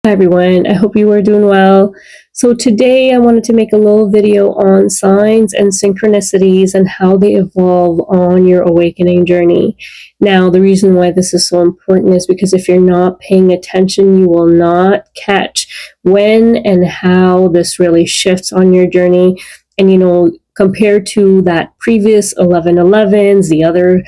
Hi everyone, I hope you are doing well. So today I wanted to make a little video on signs and synchronicities and how they evolve on your awakening journey. Now, the reason why this is so important is because if you're not paying attention, you will not catch when and how this really shifts on your journey. And compared to that previous 1111s, the other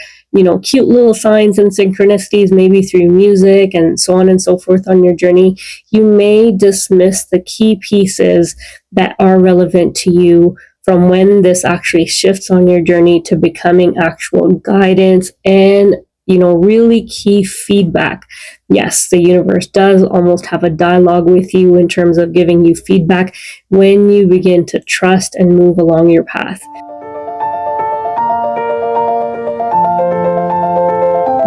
cute little signs and synchronicities, maybe through music and so on and so forth on your journey, you may dismiss the key pieces that are relevant to you from when this actually shifts on your journey to becoming actual guidance and really key feedback. Yes, the universe does almost have a dialogue with you in terms of giving you feedback when you begin to trust and move along your path.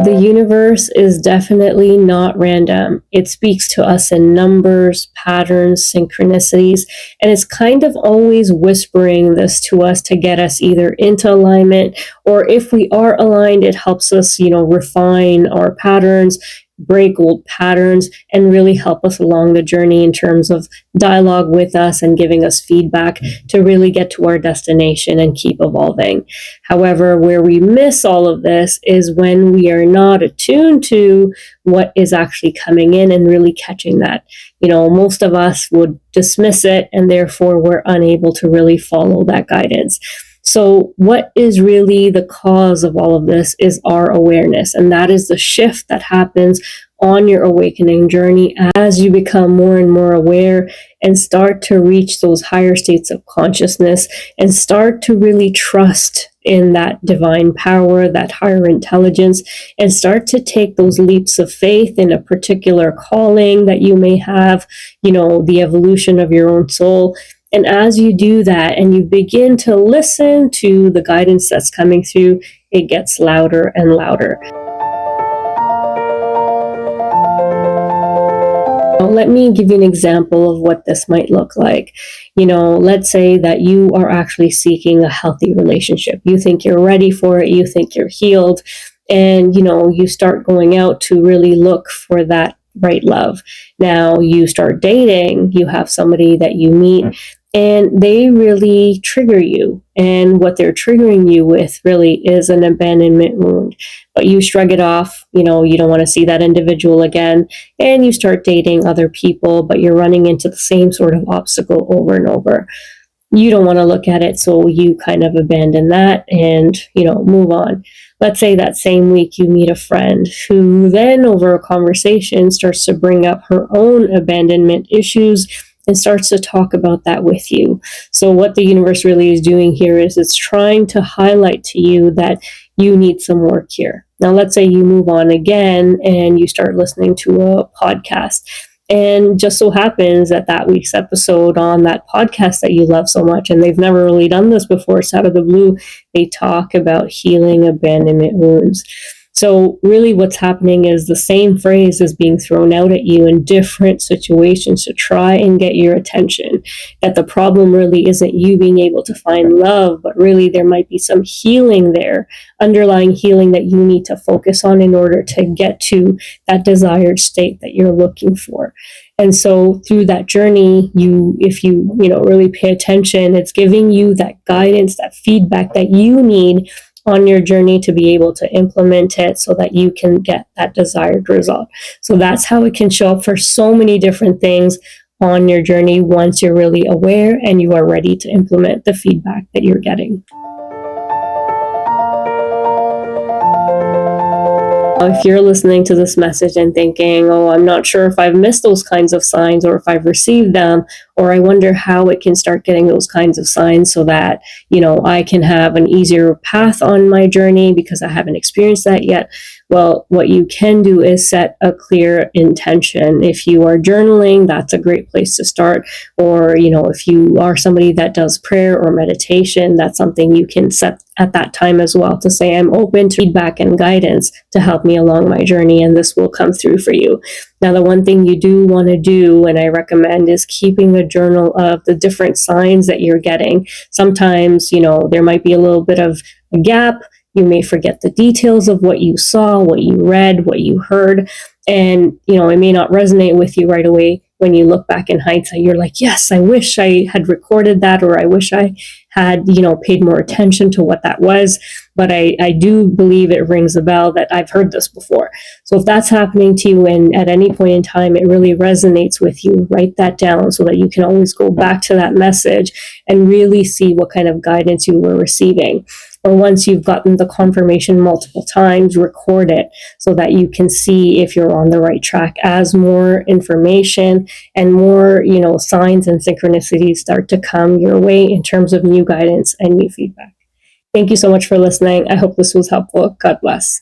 The universe is definitely not random. It speaks to us in numbers, patterns, synchronicities, and it's kind of always whispering this to us to get us either into alignment, or if we are aligned, it helps us, refine our patterns, break old patterns, and really help us along the journey in terms of dialogue with us and giving us feedback to really get to our destination and keep evolving. However, where we miss all of this is when we are not attuned to what is actually coming in and really catching that. Most of us would dismiss it, and therefore we're unable to really follow that guidance. So what is really the cause of all of this is our awareness, and that is the shift that happens on your awakening journey as you become more and more aware and start to reach those higher states of consciousness and start to really trust in that divine power, that higher intelligence, and start to take those leaps of faith in a particular calling that you may have, the evolution of your own soul. And as you do that and you begin to listen to the guidance that's coming through, it gets louder and louder. Let me give you an example of what this might look like. Let's say that you are actually seeking a healthy relationship. You think you're ready for it. You think you're healed. And, you start going out to really look for that right love. Now you start dating, you have somebody that you meet, and they really trigger you. And what they're triggering you with really is an abandonment wound. But you shrug it off, you don't want to see that individual again. And you start dating other people, but you're running into the same sort of obstacle over and over. You don't want to look at it, so you kind of abandon that and, move on. Let's say that same week you meet a friend who then over a conversation starts to bring up her own abandonment issues and starts to talk about that with you. So what the universe really is doing here is it's trying to highlight to you that you need some work here. Now, let's say you move on again and you start listening to a podcast. And just so happens that that week's episode on that podcast that you love so much, and they've never really done this before, it's out of the blue, they talk about healing abandonment wounds. So really what's happening is the same phrase is being thrown out at you in different situations to try and get your attention. That the problem really isn't you being able to find love, but really there might be some healing there, underlying healing that you need to focus on in order to get to that desired state that you're looking for. And so through that journey, if you really pay attention, it's giving you that guidance, that feedback that you need on your journey to be able to implement it so that you can get that desired result. So that's how it can show up for so many different things on your journey once you're really aware and you are ready to implement the feedback that you're getting. If you're listening to this message and thinking, oh, I'm not sure if I've missed those kinds of signs or if I've received them, or I wonder how it can start getting those kinds of signs so that, I can have an easier path on my journey because I haven't experienced that yet. Well, what you can do is set a clear intention. If you are journaling, that's a great place to start. Or, if you are somebody that does prayer or meditation, that's something you can set at that time as well to say, I'm open to feedback and guidance to help me along my journey, and this will come through for you. Now, the one thing you do want to do, and I recommend, is keeping a journal of the different signs that you're getting. Sometimes, there might be a little bit of a gap. You may forget the details of what you saw, what you read, what you heard, and, it may not resonate with you right away. when you look back in hindsight, you're like, yes, I wish I had recorded that, or I wish I had, paid more attention to what that was. But I do believe it rings a bell that I've heard this before. So if that's happening to you and at any point in time it really resonates with you, write that down so that you can always go back to that message and really see what kind of guidance you were receiving. Or once you've gotten the confirmation multiple times, record it so that you can see if you're on the right track as more information and more, signs and synchronicities start to come your way in terms of new guidance and new feedback. Thank you so much for listening. I hope this was helpful. God bless.